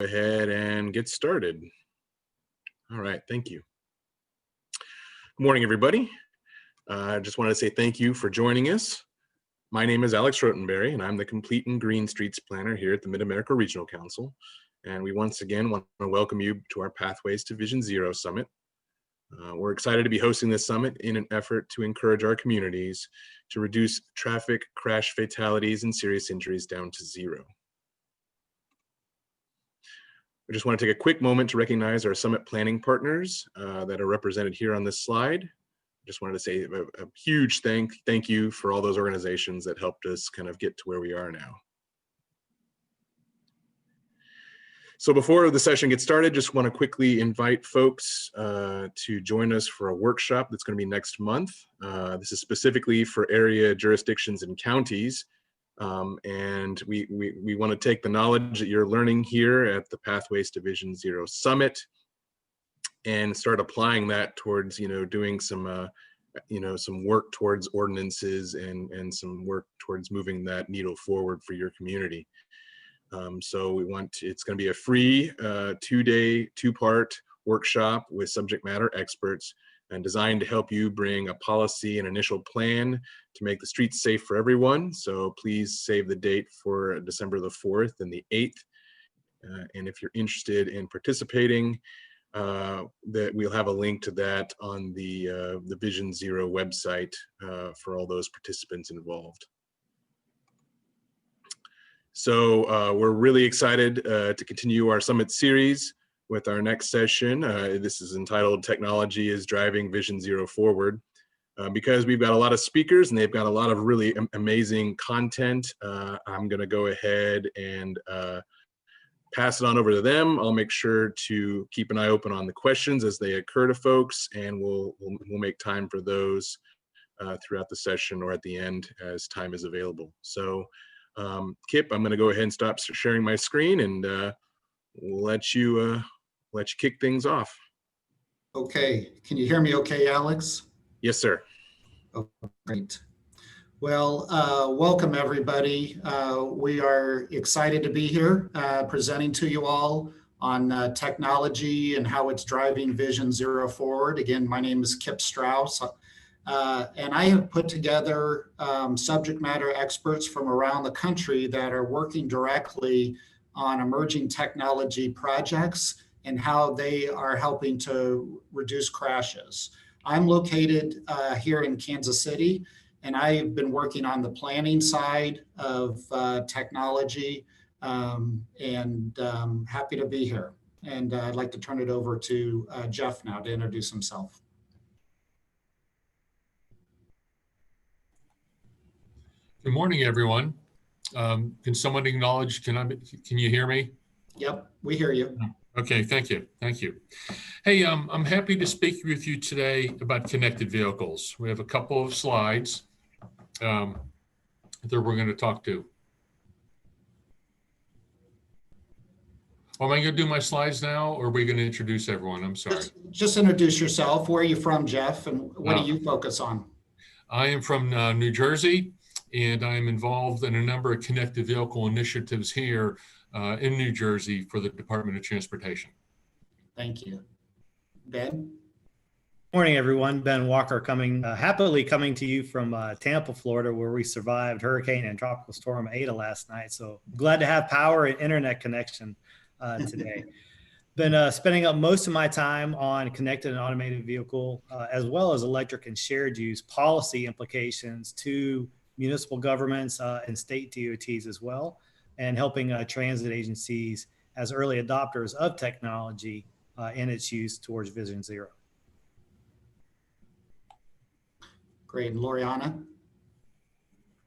ahead and get started. All right, thank you. Good morning, everybody. I just wanted to say thank you for joining us. My name is Alex Rotenberry, and I'm the Complete and Green Streets Planner here at the Mid-America Regional Council. And we once again want to welcome you to our Pathways to Vision Zero Summit. We're excited to be hosting this summit in an effort to encourage our communities to reduce traffic crash fatalities and serious injuries down to zero. I just want to take a quick moment to recognize our summit planning partners that are represented here on this slide. I just wanted to say a huge thank you for all those organizations that helped us kind of get to where we are now. So before the session gets started, just want to quickly invite folks to join us for a workshop that's going to be next month. This is specifically for area jurisdictions and counties. And we want to take the knowledge that you're learning here at the Pathways to Vision Zero Summit and start applying that towards, doing some, some work towards ordinances and some work towards moving that needle forward for your community. So it's going to be a free 2-day, 2-part workshop with subject matter experts and designed to help you bring a policy and initial plan to make the streets safe for everyone. So please save the date for December the 4th and the 8th. And if you're interested in participating, that we'll have a link to that on the Vision Zero website for all those participants involved. So we're really excited to continue our summit series with our next session. This is entitled Technology is Driving Vision Zero Forward. Because we've got a lot of speakers and they've got a lot of really amazing content, I'm gonna go ahead and pass it on over to them. I'll make sure to keep an eye open on the questions as they occur to folks, and we'll make time for those throughout the session or at the end as time is available. So Kip, I'm gonna go ahead and stop sharing my screen and we'll let you kick things off. Okay, can you hear me okay, Alex? Yes, sir. Oh, great. Well, welcome everybody. We are excited to be here presenting to you all on technology and how it's driving Vision Zero forward. Again, my name is Kip Strauss. And I have put together subject matter experts from around the country that are working directly on emerging technology projects and how they are helping to reduce crashes. I'm located here in Kansas City, and I've been working on the planning side of technology, and happy to be here. And I'd like to turn it over to Jeff now to introduce himself. Good morning, everyone. Can someone acknowledge, can you hear me? Yep, we hear you. Okay, thank you. Hey, I'm happy to speak with you today about connected vehicles. We have a couple of slides that we're going to talk to. Am I going to do my slides now, or are we going to introduce everyone? I'm sorry. Just introduce yourself. Where are you from, Jeff, and what do you focus on? I am from New Jersey, and I am involved in a number of connected vehicle initiatives here in New Jersey for the Department of Transportation. Thank you. Ben? Morning, everyone. Ben Walker happily coming to you from Tampa, Florida, where we survived Hurricane and Tropical Storm Ada last night. So glad to have power and internet connection today. Been spending up most of my time on connected and automated vehicle, as well as electric and shared use policy implications to municipal governments and state DOTs as well, and helping transit agencies as early adopters of technology in its use towards Vision Zero. Great. And Loriana?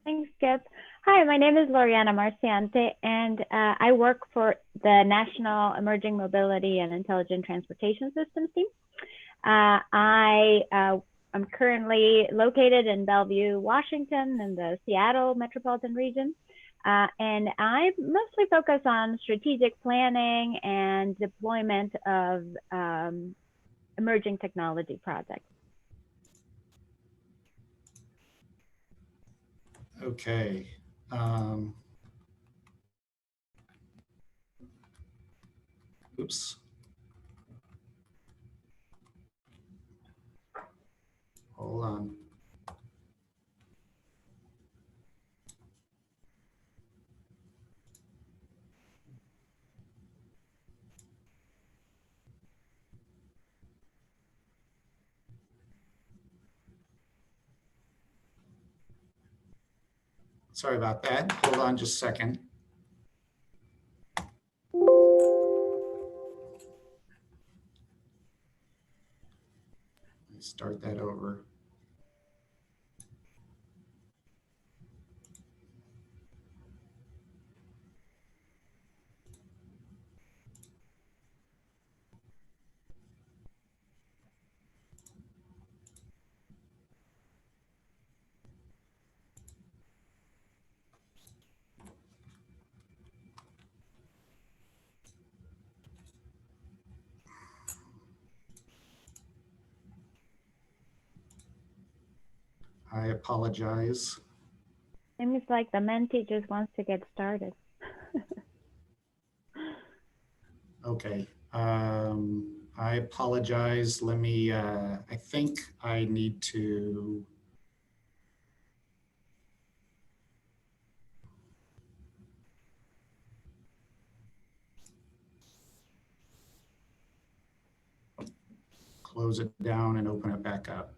Thanks, Skip. Hi, my name is Loriana Marciante, and I work for the National Emerging Mobility and Intelligent Transportation Systems team. I'm currently located in Bellevue, Washington, in the Seattle metropolitan region. And I mostly focus on strategic planning and deployment of emerging technology projects. Okay. Oops. Hold on. Sorry about that. Hold on just a second. Let me start that over. I apologize. Seems like the Menti just wants to get started. Okay. I apologize. Let me, I think I need to. Close it down and open it back up.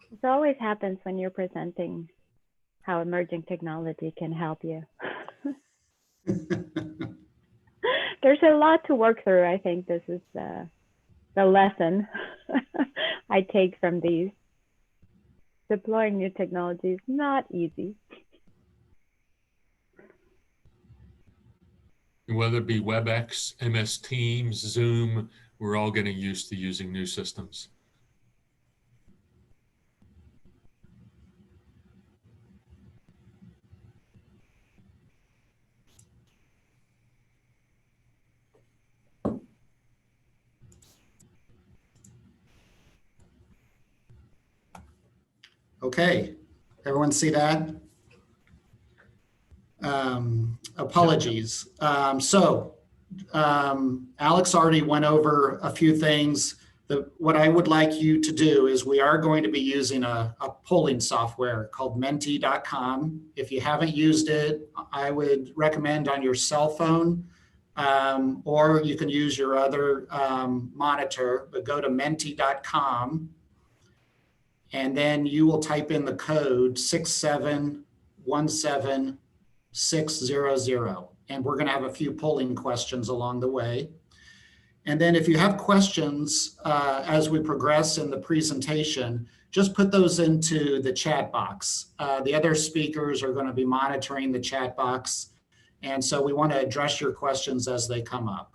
This always happens when you're presenting how emerging technology can help you. There's a lot to work through. I think this is the lesson I take from these. Deploying new technology is not easy. Whether it be WebEx, MS Teams, Zoom, we're all getting used to using new systems. Okay, everyone see that? Apologies. Alex already went over a few things. What I would like you to do is we are going to be using a polling software called menti.com. If you haven't used it, I would recommend on your cell phone, or you can use your other monitor, but go to menti.com. And then you will type in the code 6717600. And we're going to have a few polling questions along the way. And then if you have questions as we progress in the presentation, just put those into the chat box. The other speakers are going to be monitoring the chat box. And so we want to address your questions as they come up.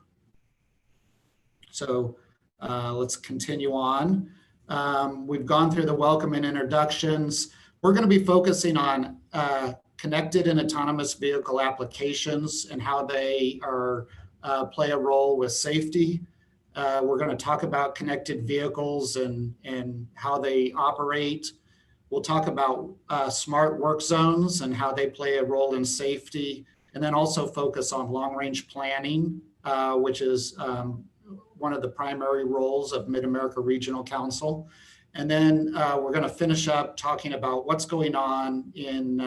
So let's continue on. We've gone through the welcome and introductions. We're going to be focusing on connected and autonomous vehicle applications and how they are play a role with safety. We're going to talk about connected vehicles and how they operate. We'll talk about smart work zones and how they play a role in safety, and then also focus on long-range planning, which is one of the primary roles of Mid-America Regional Council. And then we're going to finish up talking about what's going on in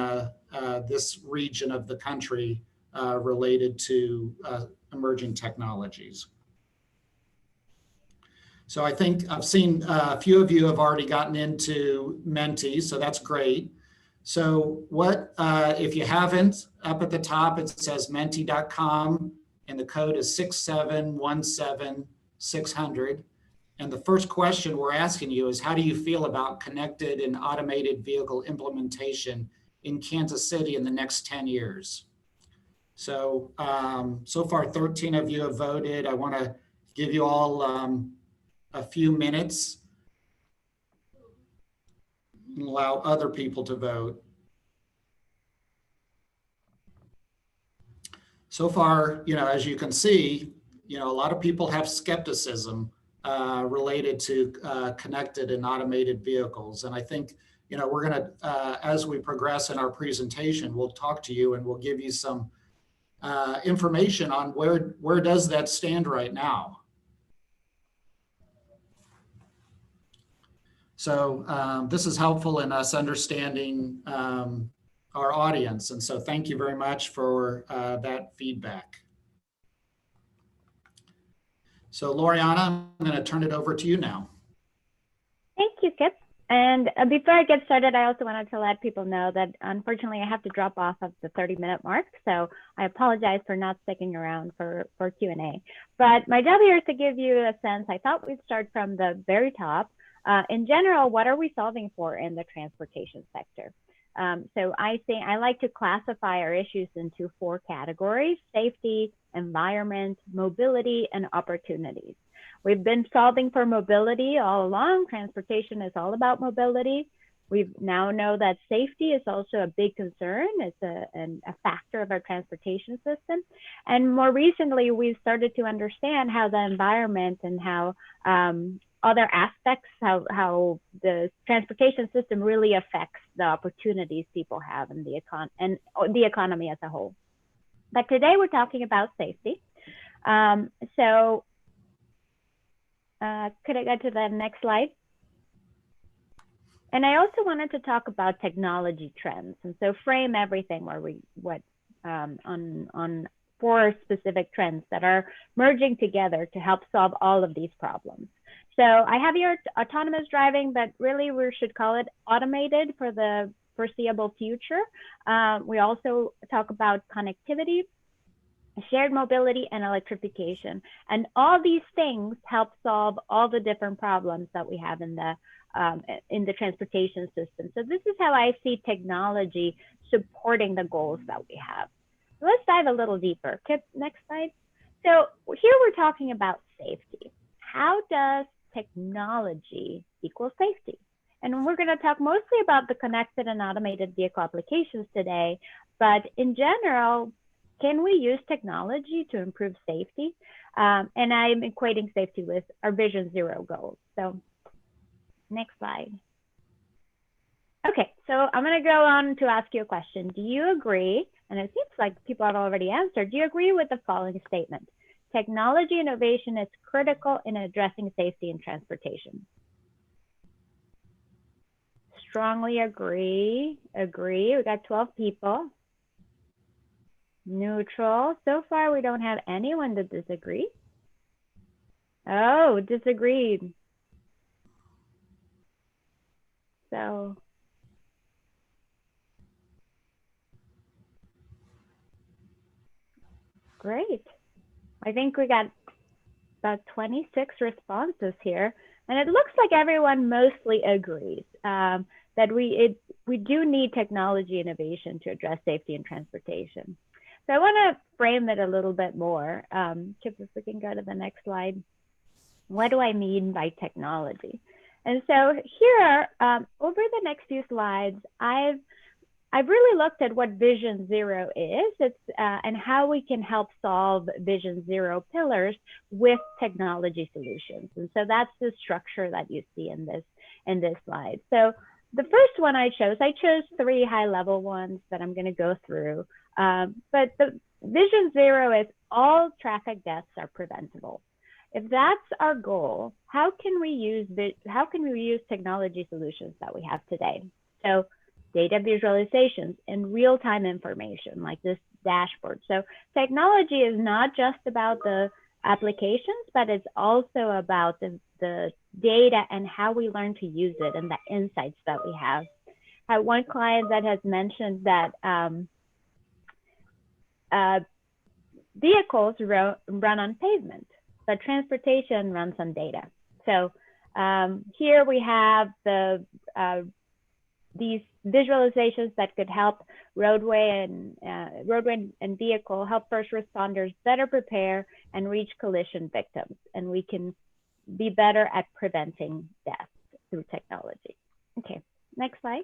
this region of the country related to emerging technologies. So I think I've seen a few of you have already gotten into Menti, so that's great. So what, if you haven't, up at the top it says menti.com and the code is 6717600. And the first question we're asking you is, how do you feel about connected and automated vehicle implementation in Kansas City in the next 10 years? So, so far 13 of you have voted. I want to give you all a few minutes and allow other people to vote. So far, as you can see, a lot of people have skepticism related to connected and automated vehicles. And I think, we're going to, as we progress in our presentation, we'll talk to you and we'll give you some information on where does that stand right now. So this is helpful in us understanding our audience. And so thank you very much for that feedback. So Loriana, I'm going to turn it over to you now. Thank you, Kip. And before I get started, I also wanted to let people know that unfortunately I have to drop off of the 30-minute mark. So I apologize for not sticking around for Q&A. But my job here is to give you a sense. I thought we'd start from the very top. In general, what are we solving for in the transportation sector? So I like to classify our issues into 4 categories: safety, environment, mobility, and opportunities. We've been solving for mobility all along. Transportation is all about mobility. We now know that safety is also a big concern. It's a factor of our transportation system. And more recently, we've started to understand how the environment and how other aspects, how the transportation system really affects the opportunities people have in the economy as a whole. But today we're talking about safety. Could I go to the next slide? And I also wanted to talk about technology trends, and so frame everything on 4 specific trends that are merging together to help solve all of these problems. So I have here autonomous driving, but really we should call it automated for the foreseeable future. We also talk about connectivity, shared mobility, and electrification. And all these things help solve all the different problems that we have in the transportation system. So this is how I see technology supporting the goals that we have. So let's dive a little deeper. Kip, next slide. So here we're talking about safety. How does technology equal safety? And we're going to talk mostly about the connected and automated vehicle applications today, but in general, can we use technology to improve safety? And I'm equating safety with our Vision Zero goals. So next slide. Okay, so I'm going to go on to ask you a question. Do you agree, and it seems like people have already answered, do you agree with the following statement? Technology innovation is critical in addressing safety in transportation. Strongly agree. We got 12 people. Neutral. So far, we don't have anyone that disagree. Oh, disagreed. So, great. I think we got about 26 responses here, and it looks like everyone mostly agrees that we do need technology innovation to address safety in transportation. So I want to frame it a little bit more. Chip, if we can go to the next slide. What do I mean by technology? And so here, over the next few slides, I've really looked at what Vision Zero is, and how we can help solve Vision Zero pillars with technology solutions. And so that's the structure that you see in this slide. So the first one I chose 3 high-level ones that I'm going to go through. But the Vision Zero is all traffic deaths are preventable. If that's our goal, how can we use technology solutions that we have today? So data visualizations and real-time information like this dashboard. So technology is not just about the applications, but it's also about the data and how we learn to use it and the insights that we have. I had one client that has mentioned that vehicles run on pavement, but transportation runs on data. So here we have the these visualizations that could help roadway and vehicle help first responders better prepare and reach collision victims, and we can be better at preventing death through technology. Okay, next slide.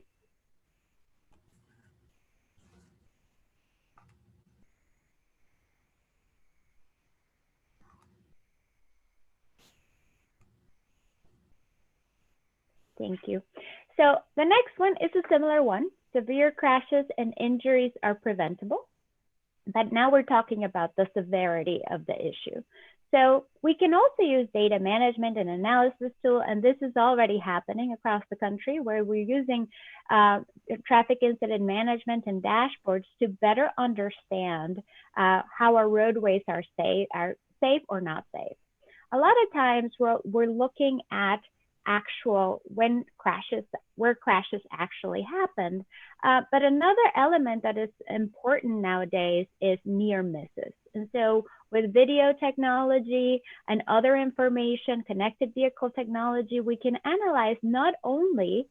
Thank you. So the next one is a similar one. Severe crashes and injuries are preventable, but now we're talking about the severity of the issue. So we can also use data management and analysis tool, and this is already happening across the country where we're using traffic incident management and dashboards to better understand how our roadways are safe or not safe. A lot of times we're looking at where crashes actually happened. But another element that is important nowadays is near misses. And so with video technology and other information, connected vehicle technology, we can analyze not only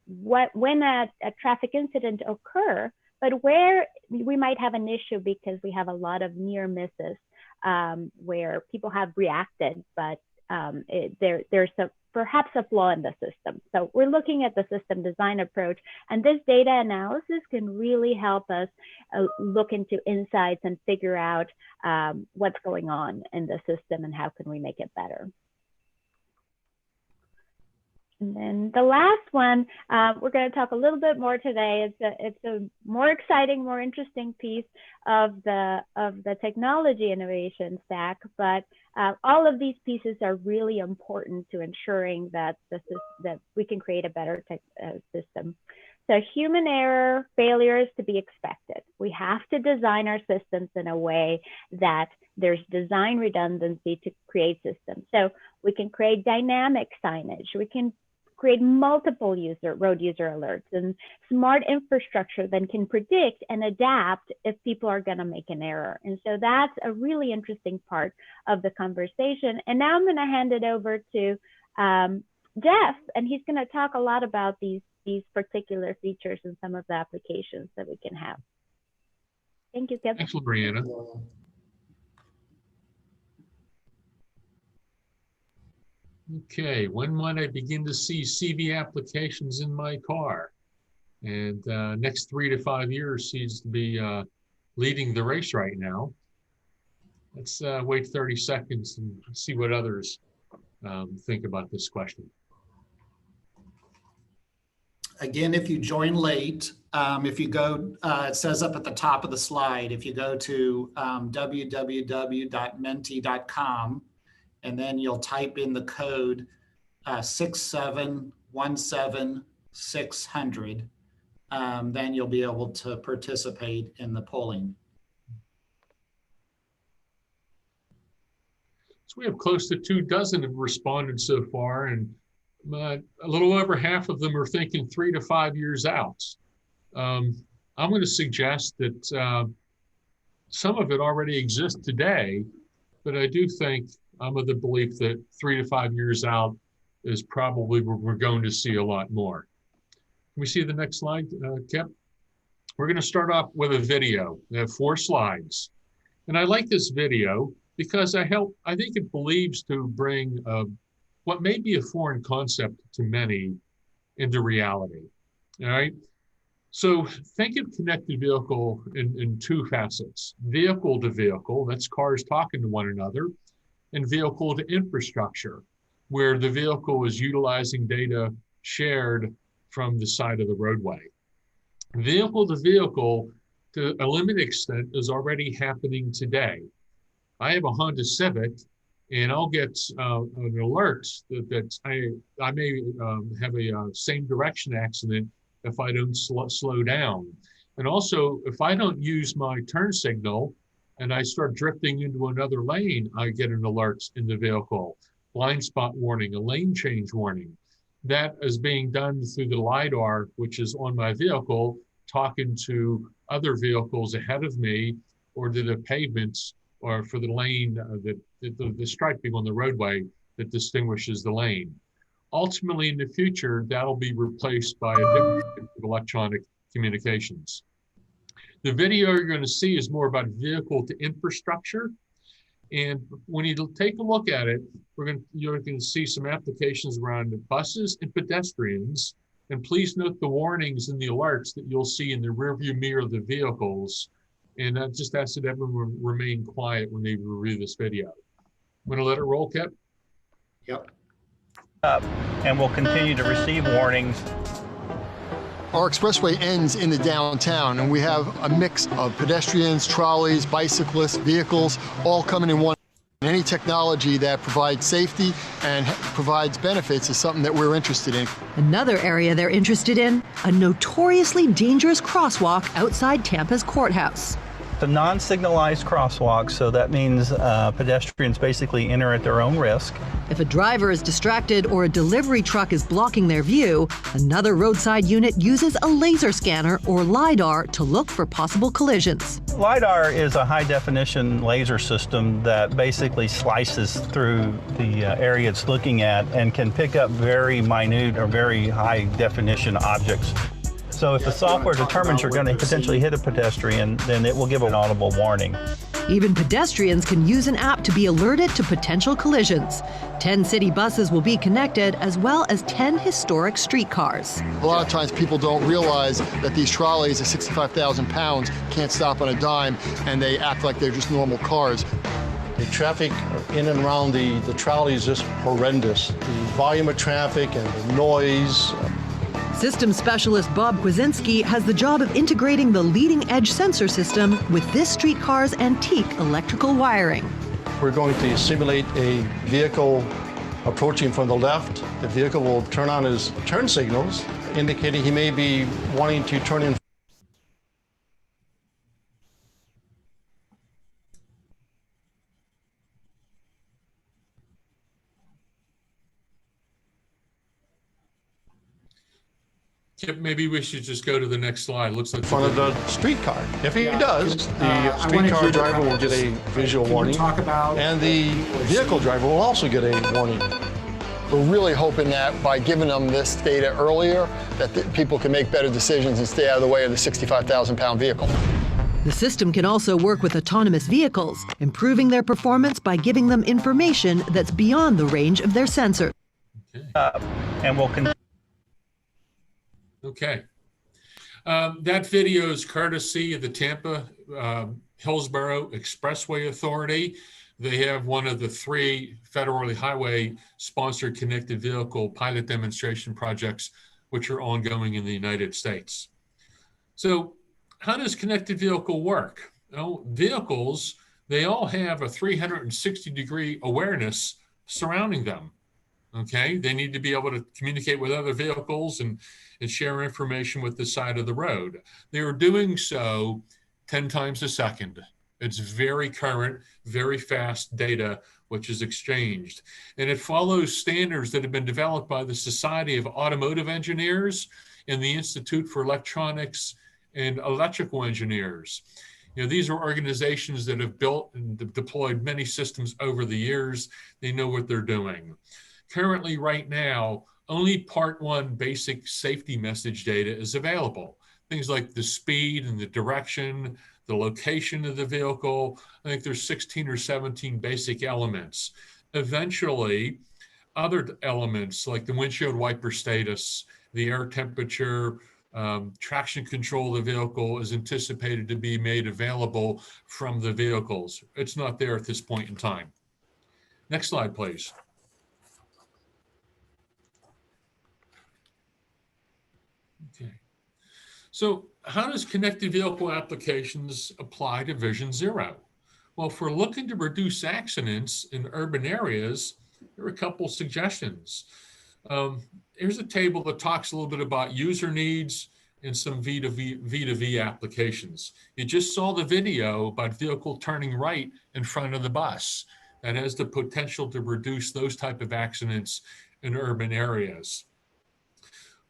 when a traffic incident occur, but where we might have an issue because we have a lot of near misses where people have reacted, but there's perhaps a flaw in the system. So we're looking at the system design approach, and this data analysis can really help us look into insights and figure out what's going on in the system and how can we make it better. And then the last one, we're going to talk a little bit more today. It's a more exciting, more interesting piece of the technology innovation stack, but all of these pieces are really important to ensuring that that we can create a better system. So human error, failure is to be expected. We have to design our systems in a way that there's design redundancy to create systems. So we can create dynamic signage. We can create multiple road user alerts and smart infrastructure that can predict and adapt if people are going to make an error. And so that's a really interesting part of the conversation. And now I'm going to hand it over to Jeff, and he's going to talk a lot about these particular features and some of the applications that we can have. Thank you, Kip. Thanks, Brianna. Okay, when might I begin to see CV applications in my car? And next 3 to 5 years seems to be leading the race right now. Let's wait 30 seconds and see what others think about this question. Again, if you join late, if you go, it says up at the top of the slide, if you go to www.menti.com, and then you'll type in the code 6717600, then you'll be able to participate in the polling. So we have close to 24 have responded so far, and a little over half of them are thinking 3 to 5 years out. I'm going to suggest that some of it already exists today, but I do think I'm of the belief that 3 to 5 years out is probably where we're going to see a lot more. Can we see the next slide, Kip? We're going to start off with a video. We have 4 slides. And I like this video because I think it believes to bring what may be a foreign concept to many into reality. All right. So think of connected vehicle in 2 facets: vehicle to vehicle, that's cars talking to one another, and vehicle to infrastructure, where the vehicle is utilizing data shared from the side of the roadway. Vehicle to vehicle, to a limited extent, is already happening today. I have a Honda Civic, and I'll get an alert that I may have a same direction accident if I don't slow down. And also, if I don't use my turn signal and I start drifting into another lane, I get an alert in the vehicle, blind spot warning, a lane change warning. That is being done through the LiDAR, which is on my vehicle, talking to other vehicles ahead of me, or to the pavements, or for the lane, the striping on the roadway that distinguishes the lane. Ultimately, in the future, that'll be replaced by a different type of electronic communications. The video you're going to see is more about vehicle to infrastructure. And when you take a look at it, you're going to see some applications around buses and pedestrians. And please note the warnings and the alerts that you'll see in the rearview mirror of the vehicles. And I just ask that everyone remain quiet when they review this video. I'm going to let it roll, Kip. Yep. And will continue to receive warnings. Our expressway ends in the downtown, and we have a mix of pedestrians, trolleys, bicyclists, vehicles, all coming in one. Any technology that provides safety and provides benefits is something that we're interested in. Another area they're interested in, a notoriously dangerous crosswalk outside Tampa's courthouse. It's a non-signalized crosswalk, so that means pedestrians basically enter at their own risk. If a driver is distracted or a delivery truck is blocking their view, another roadside unit uses a laser scanner or LiDAR to look for possible collisions. LiDAR is a high-definition laser system that basically slices through the area it's looking at and can pick up very minute or very high-definition objects. So if the software determines you're going to potentially hit a pedestrian, then it will give an audible warning. Even pedestrians can use an app to be alerted to potential collisions. 10 city buses will be connected, as well as 10 historic streetcars. A lot of times people don't realize that these trolleys at 65,000 pounds can't stop on a dime, and they act like they're just normal cars. The traffic in and around the trolley is just horrendous. The volume of traffic and the noise. Systems specialist Bob Kwasinski has the job of integrating the leading-edge sensor system with this streetcar's antique electrical wiring. We're going to simulate a vehicle approaching from the left. The vehicle will turn on his turn signals, indicating he may be wanting to turn in. Kip, maybe we should just go to the next slide. Looks like In front of the streetcar. If he does, the I wanted streetcar you to driver will get a just- visual can you warning, talk about and the vehicle driver will also get a warning. We're really hoping that by giving them this data earlier, that people can make better decisions and stay out of the way of the 65,000 pound vehicle. The system can also work with autonomous vehicles, improving their performance by giving them information that's beyond the range of their sensor. And will continue. Okay. That video is courtesy of the Tampa Hillsborough Expressway Authority. They have one of the 3 federally highway sponsored connected vehicle pilot demonstration projects, which are ongoing in the United States. So how does connected vehicle work? Well, vehicles, they all have a 360-degree awareness surrounding them. Okay, they need to be able to communicate with other vehicles and share information with the side of the road. They are doing so 10 times a second. It's very current, very fast data which is exchanged. And it follows standards that have been developed by the Society of Automotive Engineers and the Institute for Electronics and Electrical Engineers. You know, these are organizations that have built and deployed many systems over the years. They know what they're doing. Currently, right now, only Part 1 basic safety message data is available. Things like the speed and the direction, the location of the vehicle. I think there's 16 or 17 basic elements. Eventually, other elements like the windshield wiper status, the air temperature, traction control of the vehicle is anticipated to be made available from the vehicles. It's not there at this point in time. Next slide, please. Okay. So how does connected vehicle applications apply to Vision Zero? Well, if we're looking to reduce accidents in urban areas, there are a couple suggestions. Here's a table that talks a little bit about user needs and some V2V applications. You just saw the video about vehicle turning right in front of the bus. That has the potential to reduce those type of accidents in urban areas.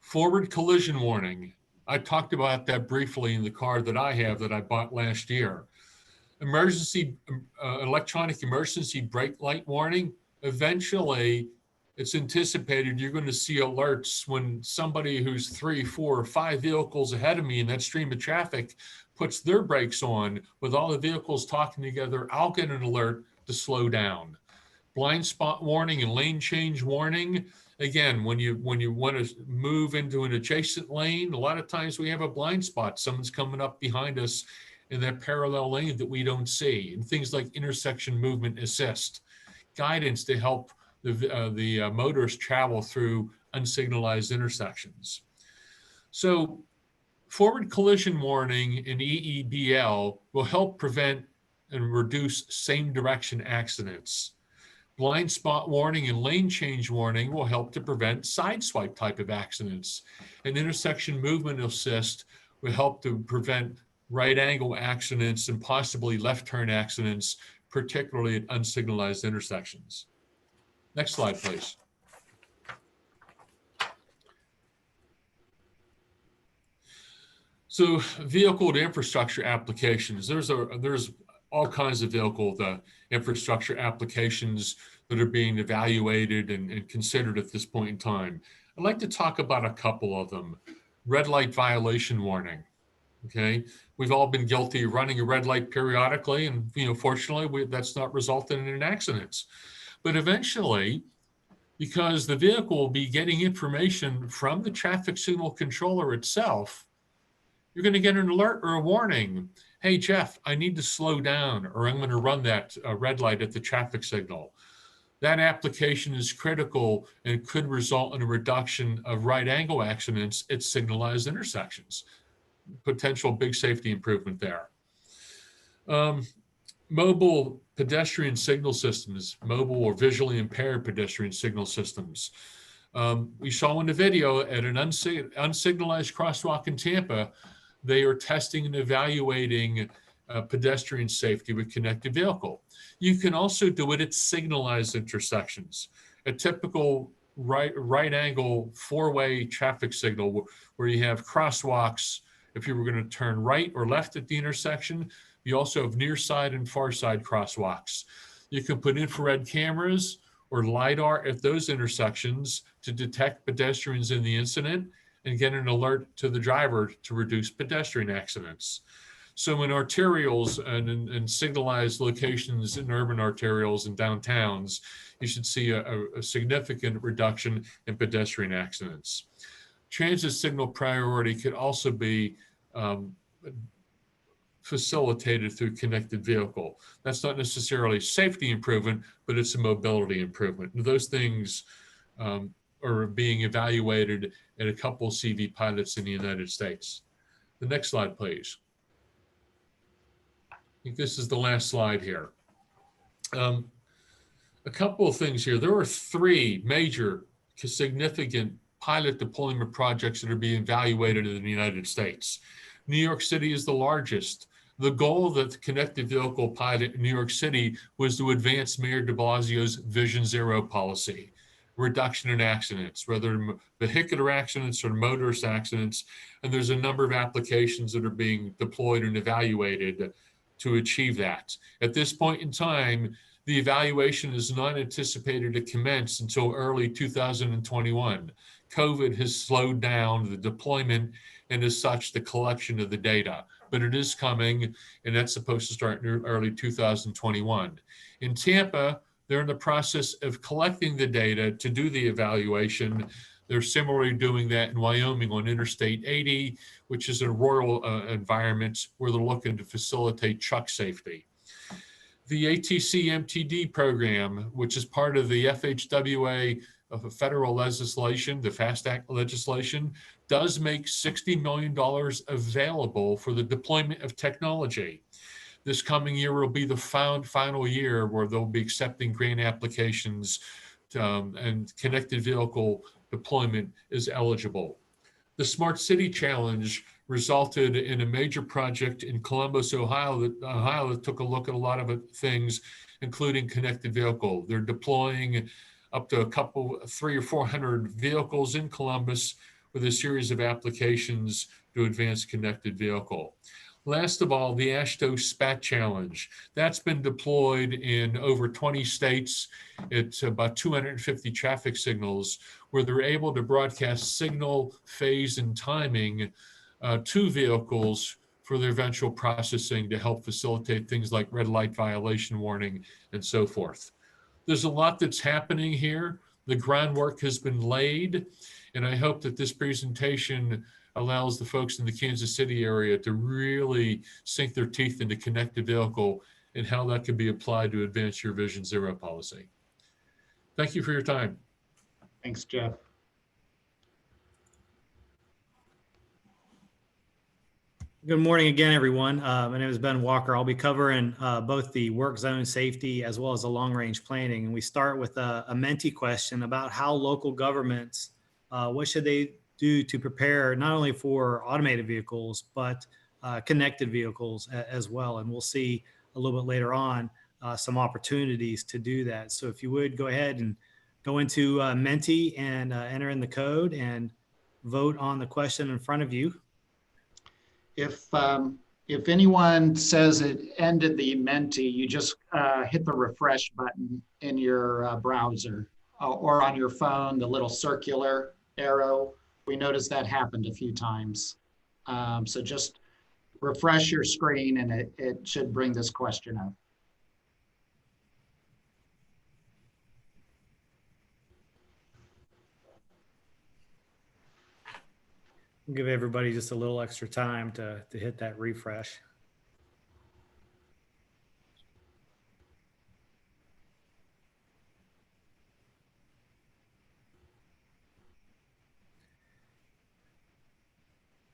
Forward collision warning. I talked about that briefly in the car that I have that I bought last year. Electronic emergency brake light warning. Eventually, it's anticipated you're going to see alerts when somebody who's 3, 4, or 5 vehicles ahead of me in that stream of traffic puts their brakes on with all the vehicles talking together. I'll get an alert to slow down. Blind spot warning and lane change warning. Again, when you want to move into an adjacent lane, a lot of times we have a blind spot. Someone's coming up behind us in that parallel lane that we don't see. And things like intersection movement assist, guidance to help the motorists travel through unsignalized intersections. So forward collision warning and EEBL will help prevent and reduce same direction accidents. Blind spot warning and lane change warning will help to prevent sideswipe type of accidents. And intersection movement assist will help to prevent right angle accidents and possibly left turn accidents, particularly at unsignalized intersections. Next slide, please. So vehicle to infrastructure applications. There's all kinds of vehicle to infrastructure applications that are being evaluated and considered at this point in time. I'd like to talk about a couple of them. Red light violation warning. Okay, we've all been guilty of running a red light periodically, and fortunately, that's not resulted in accidents. But eventually, because the vehicle will be getting information from the traffic signal controller itself, you're going to get an alert or a warning. Hey, Jeff, I need to slow down, or I'm going to run that red light at the traffic signal. That application is critical and could result in a reduction of right angle accidents at signalized intersections. Potential big safety improvement there. Mobile pedestrian signal systems, mobile or visually impaired pedestrian signal systems. We saw in the video at an unsignalized crosswalk in Tampa, they are testing and evaluating pedestrian safety with connected vehicle. You can also do it at signalized intersections. A typical right angle 4-way traffic signal where you have crosswalks. If you were going to turn right or left at the intersection, you also have near side and far side crosswalks. You can put infrared cameras or LiDAR at those intersections to detect pedestrians in the incident and get an alert to the driver to reduce pedestrian accidents. So in arterials and in signalized locations in urban arterials and downtowns, you should see a significant reduction in pedestrian accidents. Transit signal priority could also be facilitated through connected vehicle. That's not necessarily safety improvement, but it's a mobility improvement. And those things are being evaluated at a couple of CV pilots in the United States. The next slide, please. I think this is the last slide here. A couple of things here. There are 3 major significant pilot deployment projects that are being evaluated in the United States. New York City is the largest. The goal of the connected vehicle pilot in New York City was to advance Mayor de Blasio's Vision Zero policy, reduction in accidents, whether vehicular accidents or motorist accidents. And there's a number of applications that are being deployed and evaluated to achieve that. At this point in time, the evaluation is not anticipated to commence until early 2021. COVID has slowed down the deployment and as such the collection of the data, but it is coming, and that's supposed to start in early 2021. In Tampa, they're in the process of collecting the data to do the evaluation. They're similarly doing that in Wyoming on Interstate 80, which is a rural environment where they're looking to facilitate truck safety. The ATC MTD program, which is part of the FHWA of federal legislation, the FAST Act legislation, does make $60 million available for the deployment of technology. This coming year will be the final year where they'll be accepting grant applications and connected vehicle deployment is eligible. The Smart City Challenge resulted in a major project in Columbus, Ohio that took a look at a lot of things, including connected vehicle. They're deploying up to 300 or 400 vehicles in Columbus with a series of applications to advance connected vehicle. Last of all, the AASHTO SPAT Challenge. That's been deployed in over 20 states. It's about 250 traffic signals where they're able to broadcast signal, phase, and timing to vehicles for their eventual processing to help facilitate things like red light violation warning and so forth. There's a lot that's happening here. The groundwork has been laid, and I hope that this presentation allows the folks in the Kansas City area to really sink their teeth into connected vehicle and how that can be applied to advance your Vision Zero policy. Thank you for your time. Thanks, Jeff. Good morning again, everyone. My name is Ben Walker. I'll be covering both the work zone safety as well as the long range planning. And we start with a Menti question about how local governments, what should they do to prepare not only for automated vehicles, but connected vehicles as well. And we'll see a little bit later on some opportunities to do that. So if you would go ahead and go into Menti and enter in the code and vote on the question in front of you. If anyone says it ended the Menti, you just hit the refresh button in your browser or on your phone, the little circular arrow. We noticed that happened a few times. So just refresh your screen and it should bring this question up. Give everybody just a little extra time to hit that refresh.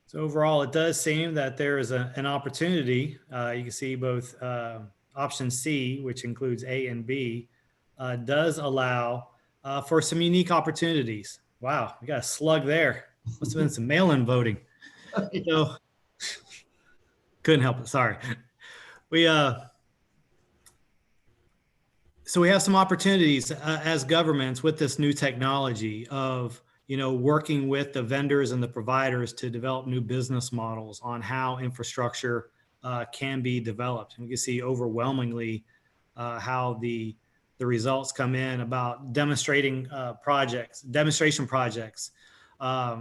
So overall, it does seem that there is an opportunity. You can see both option C, which includes A and B, does allow for some unique opportunities. Wow, we got a slug there. Must have been some mail-in voting. So couldn't help it. Sorry. So we have some opportunities as governments with this new technology of, working with the vendors and the providers to develop new business models on how infrastructure can be developed. And we can see overwhelmingly how the results come in about demonstration projects,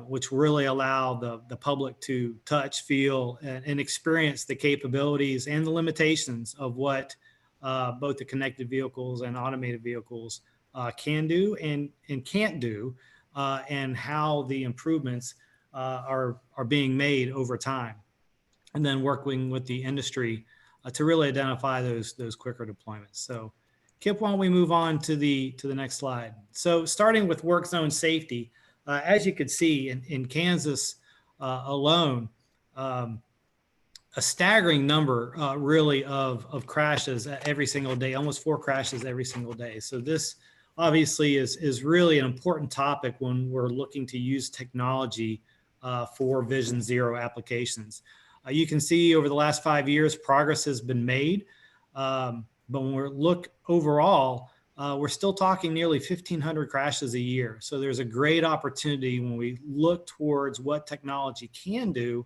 which really allow the public to touch, feel, and experience the capabilities and the limitations of what both the connected vehicles and automated vehicles can do and can't do, and how the improvements are being made over time. And then working with the industry to really identify those quicker deployments. So Kip, why don't we move on to the next slide? So starting with work zone safety, as you could see in Kansas alone, a staggering number really of crashes every single day, almost 4 crashes every single day. So this obviously is really an important topic when we're looking to use technology for Vision Zero applications. You can see over the last 5 years, progress has been made. But when we look overall, we're still talking nearly 1,500 crashes a year. So there's a great opportunity when we look towards what technology can do,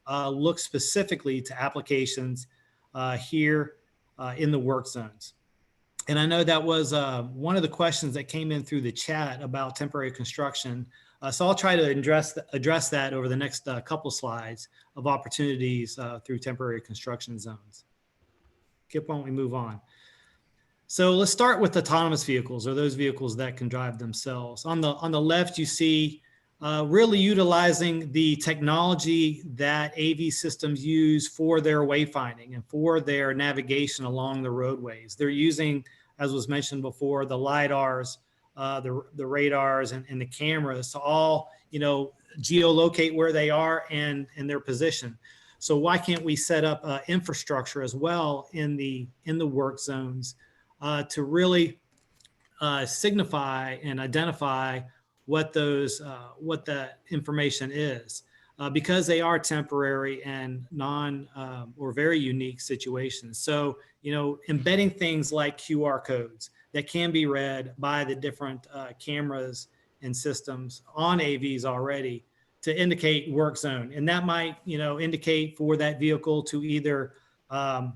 look specifically to applications here in the work zones. And I know that was one of the questions that came in through the chat about temporary construction. So I'll try to address that over the next couple slides of opportunities through temporary construction zones. Kip, why don't we move on? So let's start with autonomous vehicles, or those vehicles that can drive themselves. On the left, you see really utilizing the technology that AV systems use for their wayfinding and for their navigation along the roadways. They're using, as was mentioned before, the LiDARs, the radars, and the cameras to all geolocate where they are and their position. So why can't we set up infrastructure as well in the work zones to really signify and identify what that information is, because they are temporary and or very unique situations. So, embedding things like QR codes that can be read by the different cameras and systems on AVs already to indicate work zone. And that might, indicate for that vehicle to either to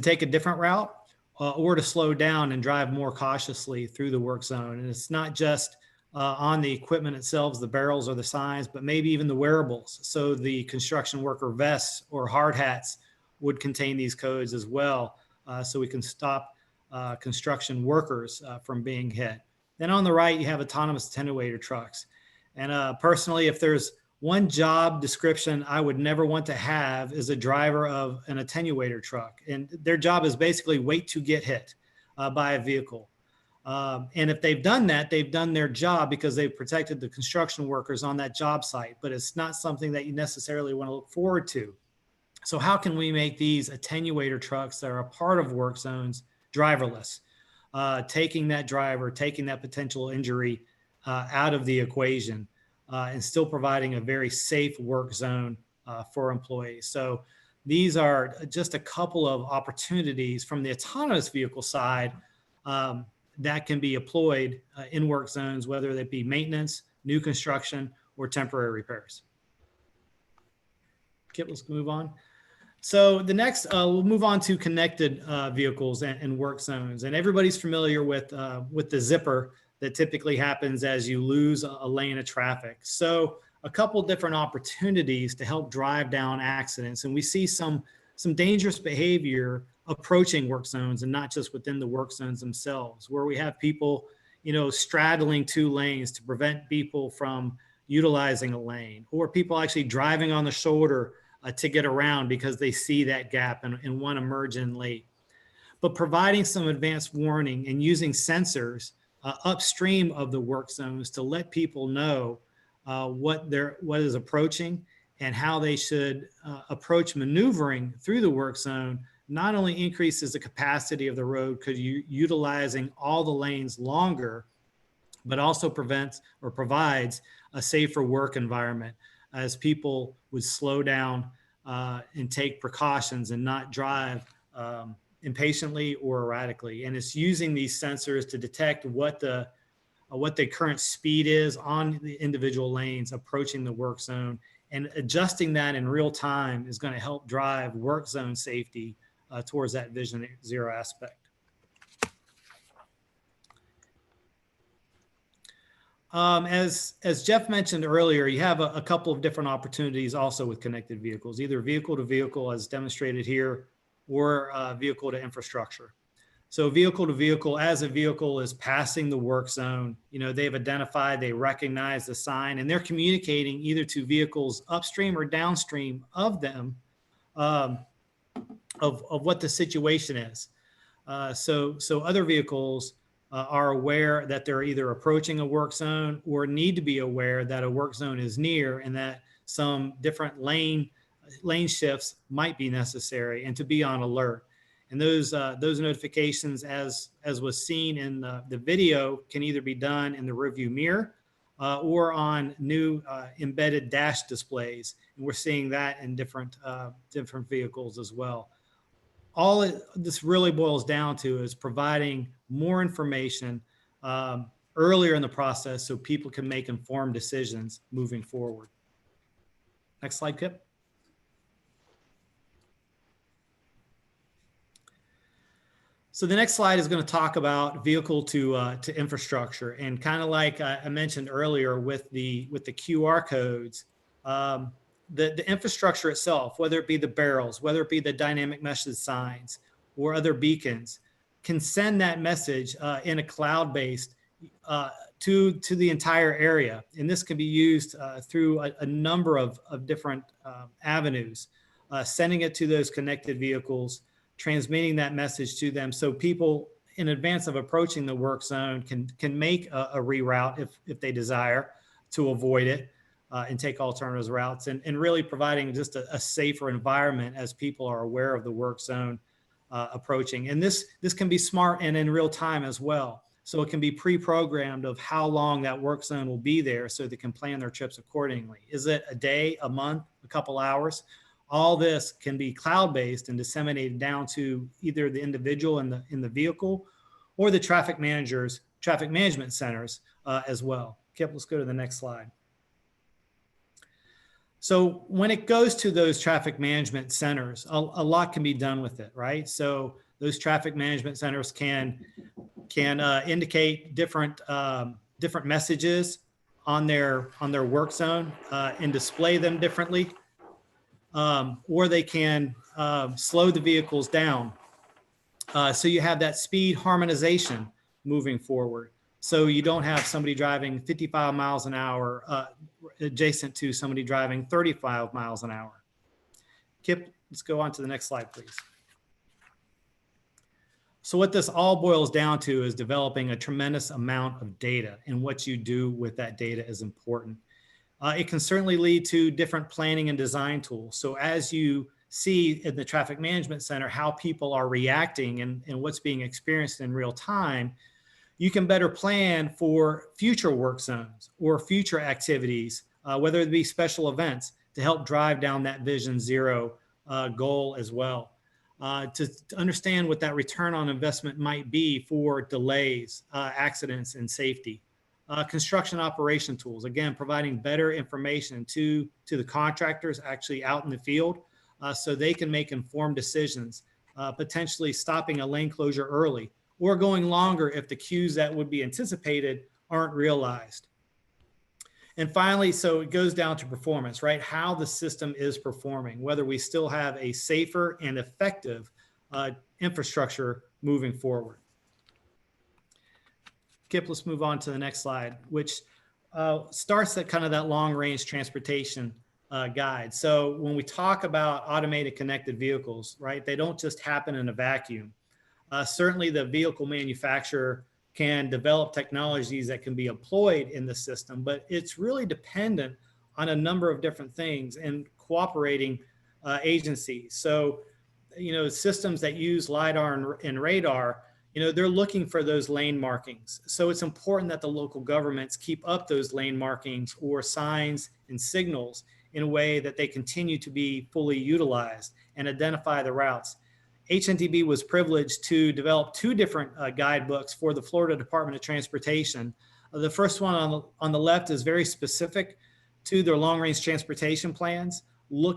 take a different route or to slow down and drive more cautiously through the work zone. And it's not just on the equipment itself, the barrels or the signs, but maybe even the wearables. So the construction worker vests or hard hats would contain these codes as well. So we can stop construction workers from being hit. Then on the right, you have autonomous attenuator trucks. And personally, if there's one job description I would never want to have is a driver of an attenuator truck. And their job is basically wait to get hit by a vehicle. And if they've done that, they've done their job because they've protected the construction workers on that job site, but it's not something that you necessarily want to look forward to. So how can we make these attenuator trucks that are a part of work zones driverless? Taking that driver, taking that potential injury out of the equation and still providing a very safe work zone for employees. So these are just a couple of opportunities from the autonomous vehicle side that can be employed in work zones, whether they be maintenance, new construction, or temporary repairs. Kip, let's move on. So the next, we'll move on to connected vehicles and work zones. And everybody's familiar with the zipper that typically happens as you lose a lane of traffic. So a couple different opportunities to help drive down accidents. And we see some dangerous behavior approaching work zones and not just within the work zones themselves, where we have people, straddling two lanes to prevent people from utilizing a lane, or people actually driving on the shoulder to get around because they see that gap and want to merge in late. But providing some advanced warning and using sensors upstream of the work zones to let people know what is approaching and how they should approach maneuvering through the work zone not only increases the capacity of the road because you're utilizing all the lanes longer, but also prevents or provides a safer work environment as people would slow down and take precautions and not drive impatiently or erratically. And it's using these sensors to detect what the current speed is on the individual lanes approaching the work zone, and adjusting that in real time is going to help drive work zone safety towards that Vision Zero aspect. As Jeff mentioned earlier, you have a couple of different opportunities also with connected vehicles, either vehicle to vehicle as demonstrated here, or vehicle to infrastructure. So vehicle to vehicle, as a vehicle is passing the work zone, they've identified, they recognize the sign, and they're communicating either to vehicles upstream or downstream of them of what the situation is. So other vehicles are aware that they're either approaching a work zone or need to be aware that a work zone is near and that some different lane shifts might be necessary, and to be on alert. And those notifications, as was seen in the video, can either be done in the rearview mirror or on new embedded dash displays. And we're seeing that in different vehicles as well. All this really boils down to is providing more information earlier in the process so people can make informed decisions moving forward. Next slide, Kip. So the next slide is going to talk about vehicle to infrastructure, and kind of like I mentioned earlier with the QR codes, the infrastructure itself, whether it be the barrels, whether it be the dynamic message signs or other beacons, can send that message in a cloud-based to the entire area. And this can be used through a number of different avenues, sending it to those connected vehicles, transmitting that message to them so people in advance of approaching the work zone can make a reroute if they desire to avoid it and take alternative routes, and really providing just a safer environment as people are aware of the work zone approaching. And this can be smart and in real time as well. So it can be pre-programmed of how long that work zone will be there so they can plan their trips accordingly. Is it a day, a month, a couple hours? All this can be cloud-based and disseminated down to either the individual in the vehicle or the traffic management centers as well. Kip, let's go to the next slide. So when it goes to those traffic management centers, a lot can be done with it, right? So those traffic management centers can indicate different different messages on their work zone and display them differently, or they can slow the vehicles down. So you have that speed harmonization moving forward. So you don't have somebody driving 55 miles an hour adjacent to somebody driving 35 miles an hour. Kip, let's go on to the next slide, please. So what this all boils down to is developing a tremendous amount of data, and what you do with that data is important. It can certainly lead to different planning and design tools. So as you see in the traffic management center how people are reacting and what's being experienced in real time, you can better plan for future work zones or future activities, whether it be special events, to help drive down that Vision Zero goal as well. To understand what that return on investment might be for delays, accidents, and safety. Construction operation tools, again, providing better information to the contractors actually out in the field so they can make informed decisions, potentially stopping a lane closure early or going longer if the queues that would be anticipated aren't realized. And finally, so it goes down to performance, right? How the system is performing, whether we still have a safer and effective infrastructure moving forward. Kip, let's move on to the next slide, which starts at kind of that long-range transportation guide. So when we talk about automated connected vehicles, right, they don't just happen in a vacuum. Certainly the vehicle manufacturer can develop technologies that can be employed in the system, but it's really dependent on a number of different things and cooperating agencies. So, you know, systems that use LiDAR and radar, you know, they're looking for those lane markings. So it's important that the local governments keep up those lane markings or signs and signals in a way that they continue to be fully utilized and identify the routes. HNTB was privileged to develop two different guidebooks for the Florida Department of Transportation. The first one on the left is very specific to their long-range transportation plans,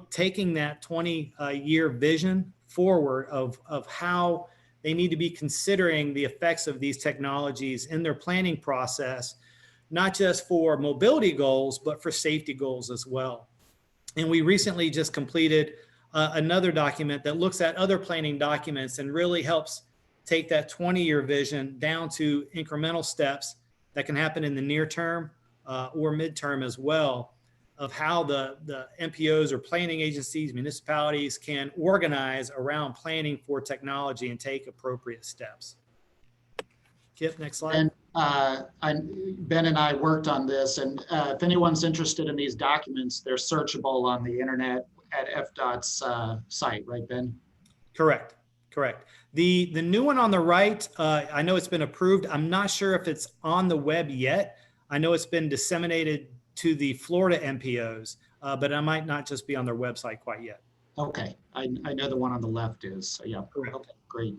taking that 20-year vision forward of how they need to be considering the effects of these technologies in their planning process, not just for mobility goals, but for safety goals as well. And we recently just completed another document that looks at other planning documents and really helps take that 20-year vision down to incremental steps that can happen in the near term or midterm as well, of how the MPOs or planning agencies, municipalities can organize around planning for technology and take appropriate steps. Kip, next slide. And Ben and I worked on this, and if anyone's interested in these documents, they're searchable on the internet at FDOT's site, right, Ben? Correct. The new one on the right, I know it's been approved. I'm not sure if it's on the web yet. I know it's been disseminated to the Florida MPOs, but it might not just be on their website quite yet. Okay, I know the one on the left is, so yeah. Correct. Okay, great.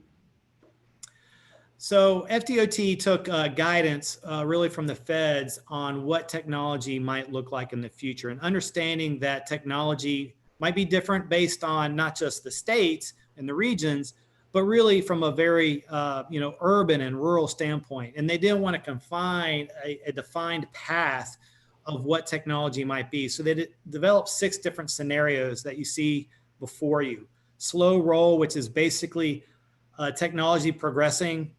So FDOT took guidance really from the feds on what technology might look like in the future, and understanding that technology might be different based on not just the states and the regions, but really from a very urban and rural standpoint. And they didn't want to confine a defined path of what technology might be. So they developed 6 different scenarios that you see before you. Slow roll, which is basically technology progressing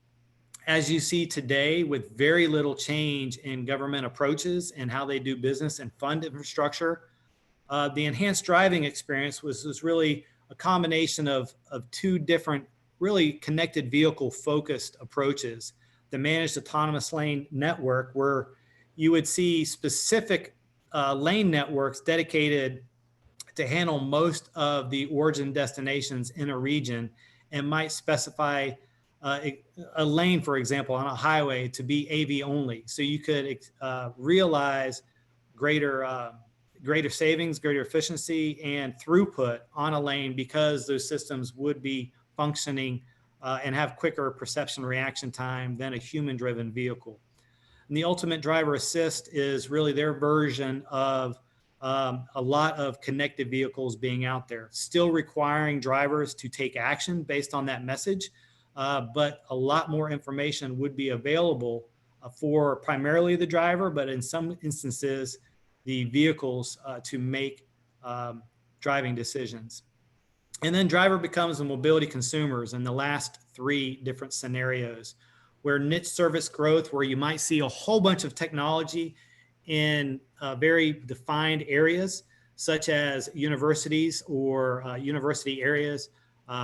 as you see today with very little change in government approaches and how they do business and fund infrastructure. The enhanced driving experience was really a combination of 2 different really connected vehicle focused approaches. The managed autonomous lane network, where you would see specific lane networks dedicated to handle most of the origin destinations in a region, and might specify a lane, for example, on a highway to be AV only. So you could realize greater savings, greater efficiency, and throughput on a lane because those systems would be functioning and have quicker perception reaction time than a human-driven vehicle. And the ultimate driver assist is really their version of a lot of connected vehicles being out there, still requiring drivers to take action based on that message. But a lot more information would be available for primarily the driver, but in some instances, the vehicles to make driving decisions. And then driver becomes the mobility consumers in the last three different scenarios, where niche service growth, where you might see a whole bunch of technology in very defined areas, such as universities or university areas,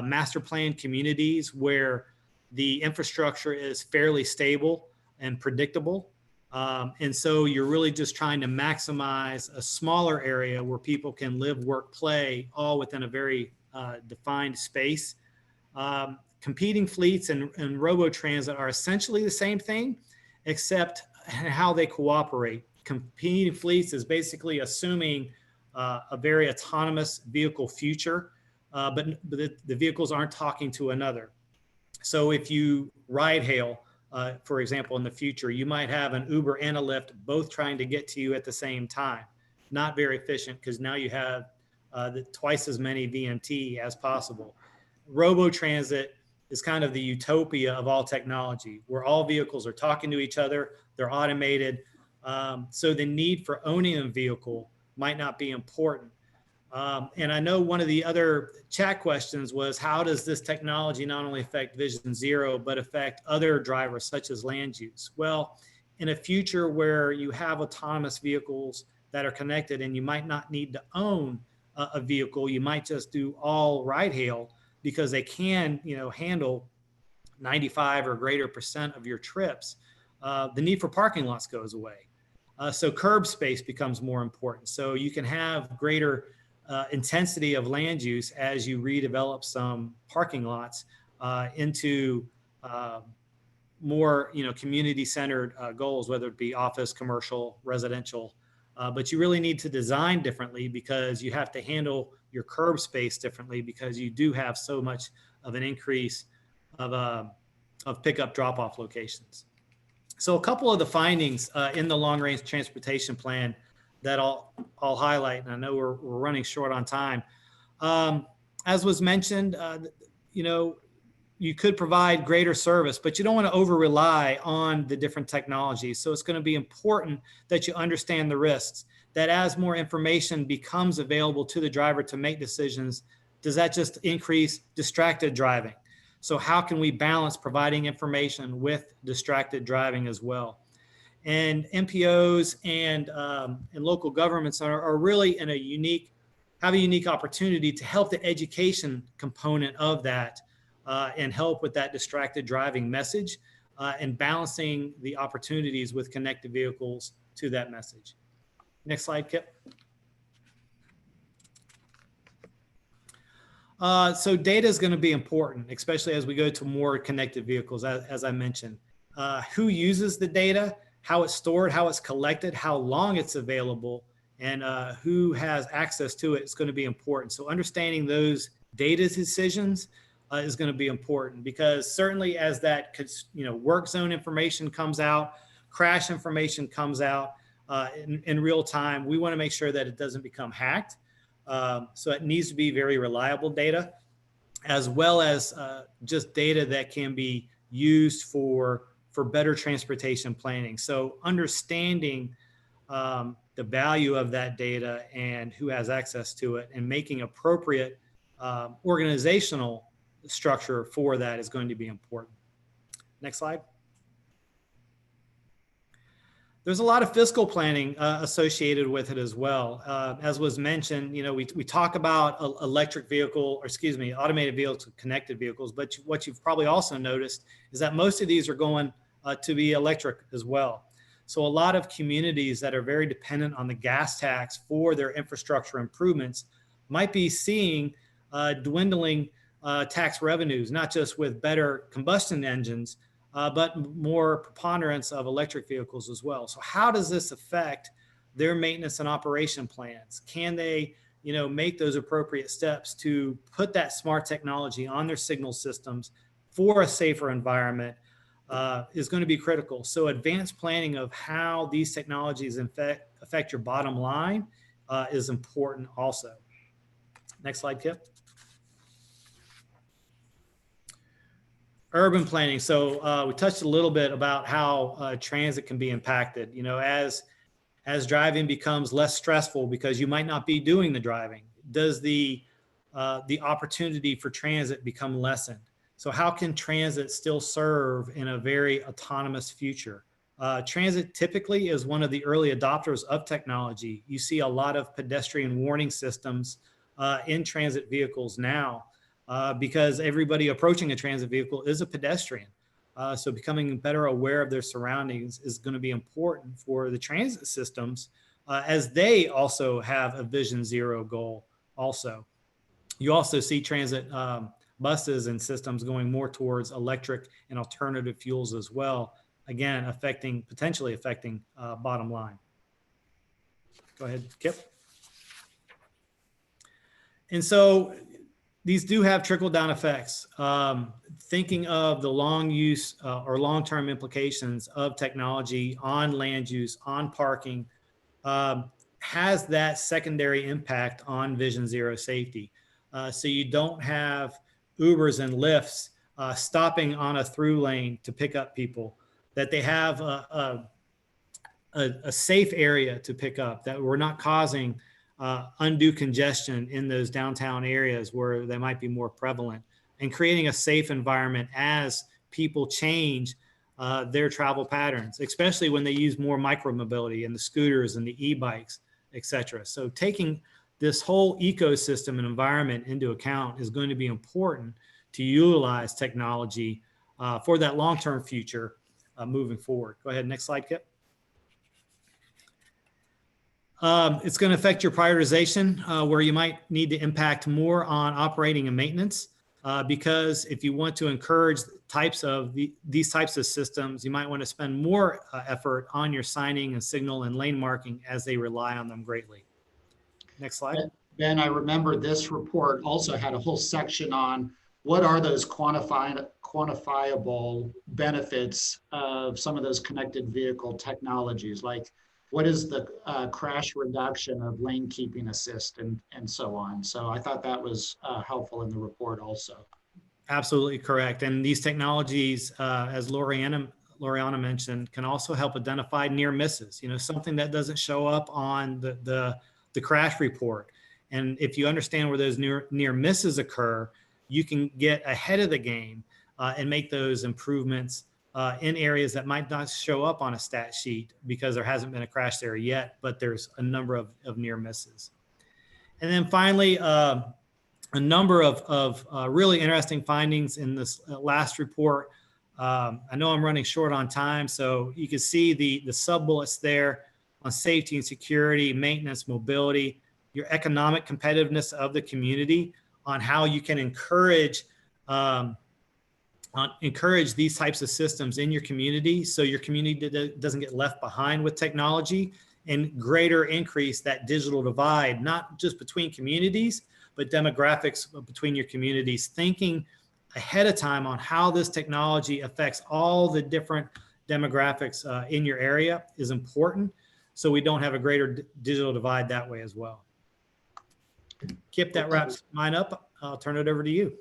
master plan communities where the infrastructure is fairly stable and predictable. And so you're really just trying to maximize a smaller area where people can live, work, play, all within a very defined space. Competing fleets and robo-transit are essentially the same thing, except how they cooperate. Competing fleets is basically assuming a very autonomous vehicle future, but the vehicles aren't talking to another. So if you ride hail, for example, in the future, you might have an Uber and a Lyft both trying to get to you at the same time. Not very efficient, because now you have twice as many VMT as possible. Robo-transit is kind of the utopia of all technology, where all vehicles are talking to each other, they're automated. So the need for owning a vehicle might not be important. And I know one of the other chat questions was, how does this technology not only affect Vision Zero, but affect other drivers such as land use? Well, in a future where you have autonomous vehicles that are connected and you might not need to own a vehicle, you might just do all ride hail because they can, handle 95 or greater % of your trips. The need for parking lots goes away. So curb space becomes more important. So you can have greater intensity of land use as you redevelop some parking lots into more, community-centered goals, whether it be office, commercial, residential. But you really need to design differently, because you have to handle your curb space differently, because you do have so much of an increase of pickup drop-off locations. So a couple of the findings in the long-range transportation plan that I'll highlight, and I know we're running short on time. As was mentioned, you could provide greater service, but you don't want to over-rely on the different technologies. So it's going to be important that you understand the risks, that as more information becomes available to the driver to make decisions, does that just increase distracted driving? So how can we balance providing information with distracted driving as well? And MPOs and local governments are really have a unique opportunity to help the education component of that and help with that distracted driving message and balancing the opportunities with connected vehicles to that message. Next slide, Kip. So data is going to be important, especially as we go to more connected vehicles, as I mentioned. Who uses the data, how it's stored, how it's collected, how long it's available, and who has access to it is going to be important. So understanding those data decisions is going to be important, because certainly as that work zone information comes out, crash information comes out in real time, we want to make sure that it doesn't become hacked. So it needs to be very reliable data, as well as just data that can be used for better transportation planning. So understanding the value of that data and who has access to it, and making appropriate organizational structure for that is going to be important. Next slide. There's a lot of fiscal planning associated with it as well. As was mentioned, we talk about automated vehicles, connected vehicles, but what you've probably also noticed is that most of these are going to be electric as well. So a lot of communities that are very dependent on the gas tax for their infrastructure improvements might be seeing dwindling tax revenues, not just with better combustion engines, but more preponderance of electric vehicles as well. So how does this affect their maintenance and operation plans? Can they, make those appropriate steps to put that smart technology on their signal systems for a safer environment is going to be critical. So advanced planning of how these technologies affect your bottom line is important also. Next slide, Kip. Urban planning. So we touched a little bit about how transit can be impacted. You know, as driving becomes less stressful because you might not be doing the driving, does the opportunity for transit become lessened? So how can transit still serve in a very autonomous future? Transit typically is one of the early adopters of technology. You see a lot of pedestrian warning systems in transit vehicles now because everybody approaching a transit vehicle is a pedestrian. So becoming better aware of their surroundings is going to be important for the transit systems as they also have a Vision Zero goal also. You also see transit buses and systems going more towards electric and alternative fuels as well. Again, potentially affecting bottom line. Go ahead, Kip. And so these do have trickle-down effects. Thinking of the long use or long-term implications of technology on land use, on parking, has that secondary impact on Vision Zero safety. So you don't have Ubers and Lyfts stopping on a through lane to pick up people, that they have a safe area to pick up, that we're not causing undue congestion in those downtown areas where they might be more prevalent, and creating a safe environment as people change their travel patterns, especially when they use more micromobility and the scooters and the e-bikes, etc. So taking this whole ecosystem and environment into account is going to be important to utilize technology for that long-term future moving forward. Go ahead, next slide, Kip. It's going to affect your prioritization where you might need to impact more on operating and maintenance because if you want to encourage these types of systems, you might want to spend more effort on your signing and signal and lane marking as they rely on them greatly. Next slide. Ben, I remember this report also had a whole section on what are those quantifiable benefits of some of those connected vehicle technologies, like what is the crash reduction of lane keeping assist and so on. So I thought that was helpful in the report also. Absolutely correct. And these technologies, as Loriana mentioned, can also help identify near misses, something that doesn't show up on the crash report. And if you understand where those near misses occur, you can get ahead of the game and make those improvements in areas that might not show up on a stat sheet because there hasn't been a crash there yet, but there's a number of near misses. And then finally, a number of really interesting findings in this last report. I know I'm running short on time, so you can see the sub-bullets there on safety and security, maintenance, mobility, your economic competitiveness of the community, on how you can encourage these types of systems in your community so your community doesn't get left behind with technology, and greater increase that digital divide, not just between communities, but demographics between your communities. Thinking ahead of time on how this technology affects all the different demographics in your area is important, so we don't have a greater digital divide that way as well. Kip, that wraps mine up. I'll turn it over to you.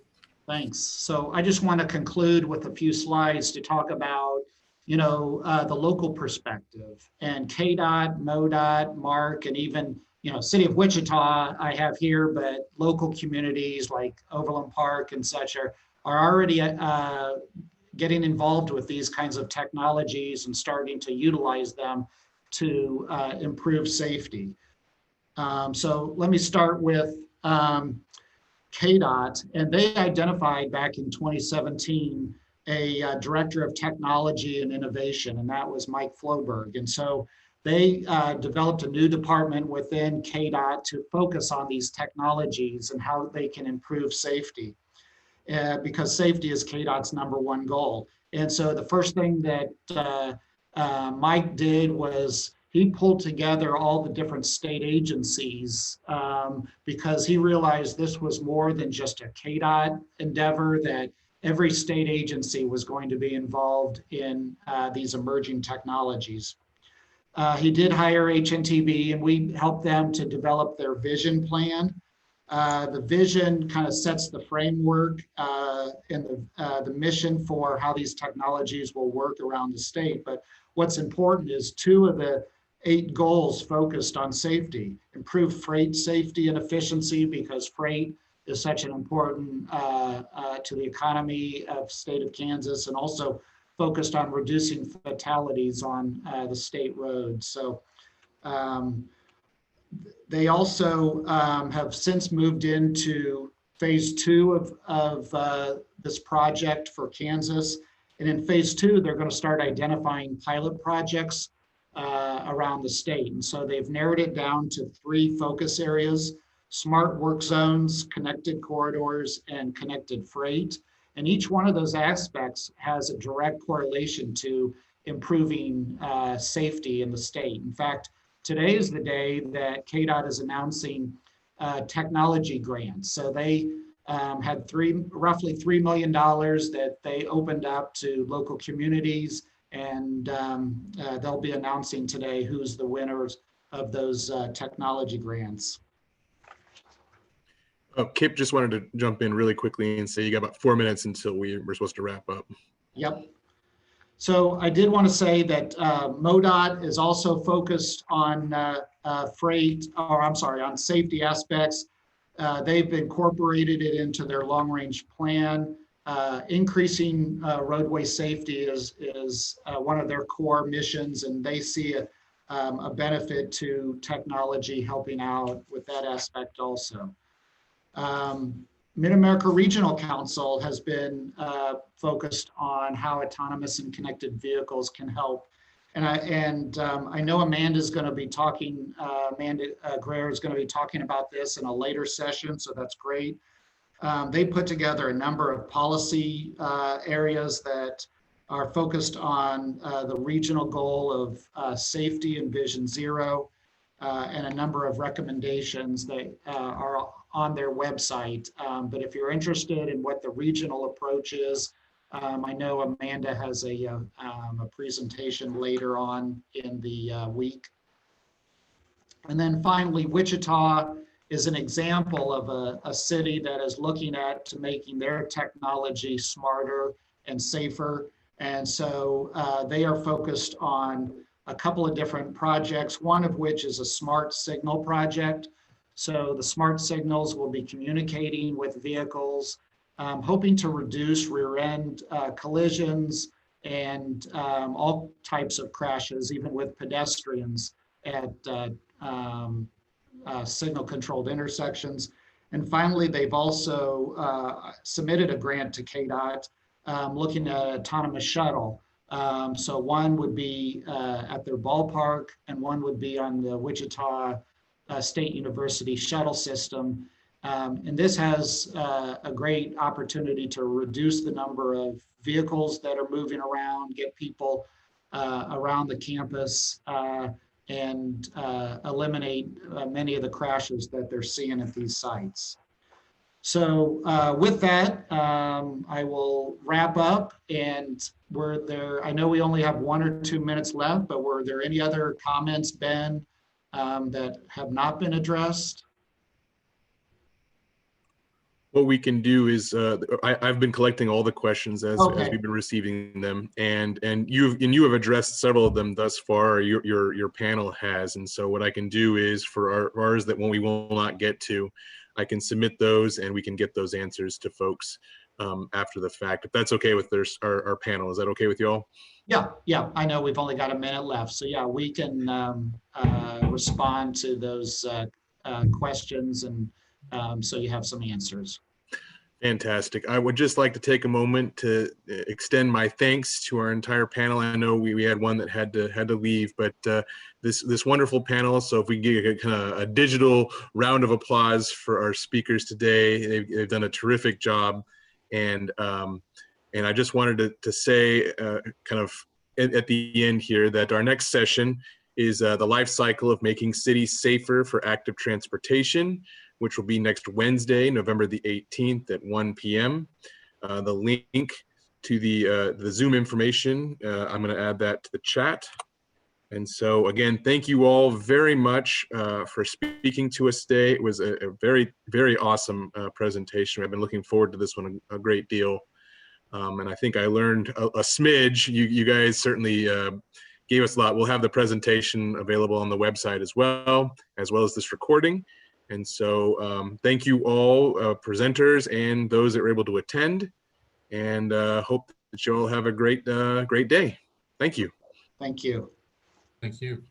Thanks. So I just want to conclude with a few slides to talk about, the local perspective, and KDOT, MoDOT, MARC, and even, City of Wichita I have here, but local communities like Overland Park and such are already getting involved with these kinds of technologies and starting to utilize them to improve safety. So let me start with KDOT, and they identified back in 2017 a director of technology and innovation, and that was Mike Floberg. And so they developed a new department within KDOT to focus on these technologies and how they can improve safety, because safety is KDOT's #1 goal. And so the first thing that Mike did was he pulled together all the different state agencies because he realized this was more than just a KDOT endeavor, that every state agency was going to be involved in these emerging technologies. He did hire HNTB, and we helped them to develop their vision plan. The vision kind of sets the framework and the mission for how these technologies will work around the state. But what's important is 2 of the 8 goals focused on safety: improve freight safety and efficiency, because freight is such an important to the economy of state of Kansas, and also focused on reducing fatalities on the state roads. So they also have since moved into phase 2 of this project for Kansas. And in phase 2, they're going to start identifying pilot projects around the state. And so they've narrowed it down to 3 focus areas: smart work zones, connected corridors, and connected freight. And each one of those aspects has a direct correlation to improving safety in the state. In fact, today is the day that KDOT is announcing technology grants. So they had roughly $3 million that they opened up to local communities, and they'll be announcing today who's the winners of those technology grants. Kip just wanted to jump in really quickly and say you got about 4 minutes until we're supposed to wrap up. Yep. So I did want to say that MoDOT is also focused on on safety aspects. They've incorporated it into their long-range plan. Increasing roadway safety is one of their core missions, and they see a benefit to technology helping out with that aspect also. Mid-America Regional Council has been focused on how autonomous and connected vehicles can help. And I know Amanda's going to be talking, Amanda Greer is going to be talking about this in a later session, so that's great. They put together a number of policy areas that are focused on the regional goal of safety and Vision Zero, and a number of recommendations that are on their website. But if you're interested in what the regional approach is, I know Amanda has a presentation later on in the week. And then finally, Wichita is an example of a city that is looking at making their technology smarter and safer. And so they are focused on a couple of different projects, one of which is a smart signal project. So the smart signals will be communicating with vehicles, hoping to reduce rear-end collisions and all types of crashes, even with pedestrians at signal-controlled intersections. And finally, they've also submitted a grant to KDOT looking at autonomous shuttle. So one would be at their ballpark, and one would be on the Wichita State University shuttle system. And this has a great opportunity to reduce the number of vehicles that are moving around, get people around the campus, and eliminate many of the crashes that they're seeing at these sites. So with that, I will wrap up. And I know we only have 1 or 2 minutes left, but were there any other comments, Ben, that have not been addressed? What we can do is I've been collecting all the questions as we've been receiving them, and you have addressed several of them thus far. Your panel has, and so what I can do is for ours that when we will not get to, I can submit those and we can get those answers to folks after the fact. If that's okay with our panel, is that okay with you all? Yeah. I know we've only got a minute left, so yeah, we can respond to those questions, and so you have some answers. Fantastic. I would just like to take a moment to extend my thanks to our entire panel. I know we had one that had to leave, but this wonderful panel. So if we get a kind of a digital round of applause for our speakers today, they've done a terrific job. And I just wanted to say kind of at the end here that our next session is the life cycle of making cities safer for active transportation, which will be next Wednesday, November the 18th at 1 p.m. The link to the Zoom information, I'm going to add that to the chat. And so again, thank you all very much for speaking to us today. It was a very, very awesome presentation. I've been looking forward to this one a great deal. And I think I learned a smidge. You guys certainly gave us a lot. We'll have the presentation available on the website as well as this recording. And so thank you all presenters and those that were able to attend, and hope that you all have a great day. Thank you. Thank you. Thank you.